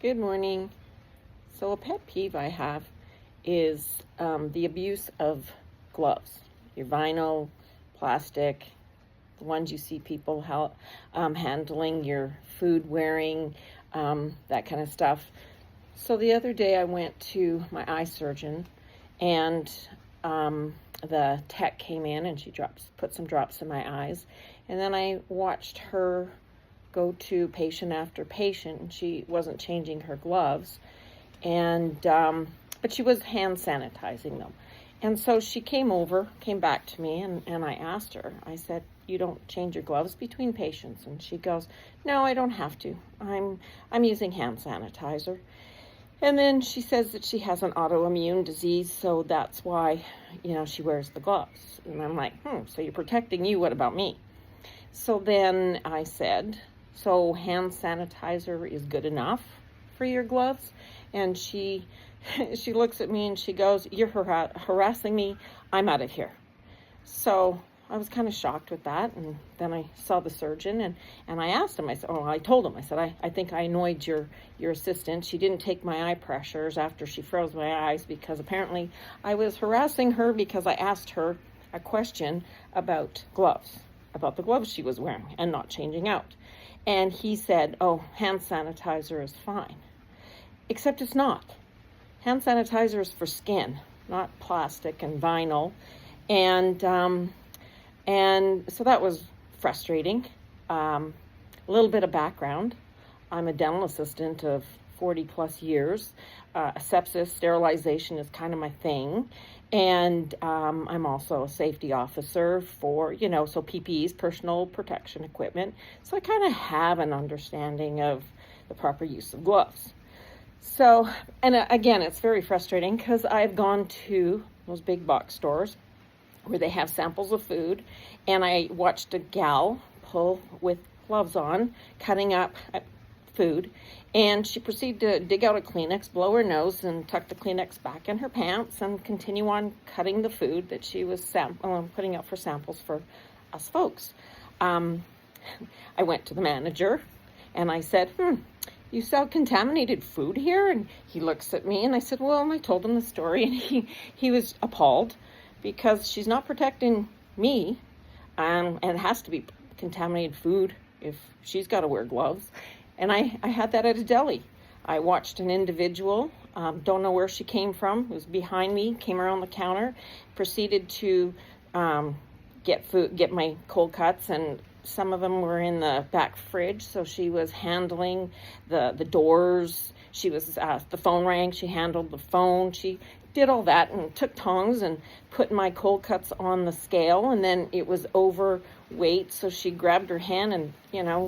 Good morning. So a pet peeve I have is the abuse of gloves. Your vinyl, plastic, the ones you see people handling, your food wearing, that kind of stuff. So the other day I went to my eye surgeon, and the tech came in and she put some drops in my eyes. And then I watched her go to patient after patient, and she wasn't changing her gloves, and but she was hand sanitizing them. And so she came back to me, and I asked her, I said, "You don't change your gloves between patients?" And she goes, "No, I don't have to. I'm using hand sanitizer." And then she says that she has an autoimmune disease, so that's why, she wears the gloves. And I'm like, so you're protecting you, what about me? So then I said, so hand sanitizer is good enough for your gloves? And she looks at me and she goes, "You're harassing me. I'm out of here." So I was kind of shocked with that. And then I saw the surgeon, and I asked him, I told him, I said, I think I annoyed your assistant. She didn't take my eye pressures after she froze my eyes, because apparently I was harassing her because I asked her a question about the gloves she was wearing and not changing out. And he said, "Oh, hand sanitizer is fine." Except it's not. Hand sanitizer is for skin, not plastic and vinyl. And so that was frustrating. A little bit of background. I'm a dental assistant of 40 plus years. Sepsis, sterilization is kind of my thing. And I'm also a safety officer for, so PPEs, personal protection equipment. So I kind of have an understanding of the proper use of gloves. So, and again, it's very frustrating because I've gone to those big box stores where they have samples of food, and I watched a gal pull with gloves on, cutting up food, and she proceeded to dig out a Kleenex, blow her nose, and tuck the Kleenex back in her pants and continue on cutting the food that she was putting out for samples for us folks. I went to the manager and I said, "You sell contaminated food here?" And he looks at me, and I said, well, and I told him the story, and he was appalled because she's not protecting me, and it has to be contaminated food if she's got to wear gloves. And I had that at a deli. I watched an individual, don't know where she came from, was behind me, came around the counter, proceeded to get my cold cuts, and some of them were in the back fridge, so she was handling the doors. She was, the phone rang, she handled the phone. She did all that and took tongs and put my cold cuts on the scale, and then it was overweight, so she grabbed her hand and,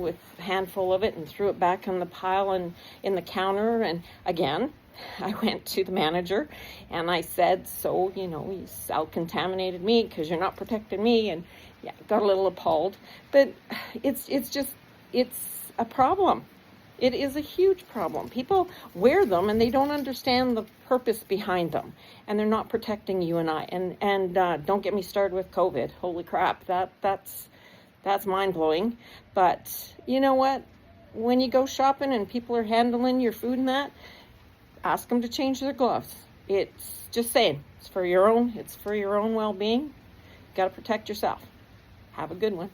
with a handful of it, and threw it back on the pile and in the counter. And again, I went to the manager and I said, "So, you sell contaminated meat because you're not protecting me." And yeah, got a little appalled. But it's a problem. It is a huge problem. People wear them and they don't understand the purpose behind them, and they're not protecting you and I. And don't get me started with COVID. Holy crap, that's mind-blowing. But you know what? When you go shopping and people are handling your food and that, ask them to change their gloves. It's just saying, it's for your own well-being. You got to protect yourself. Have a good one.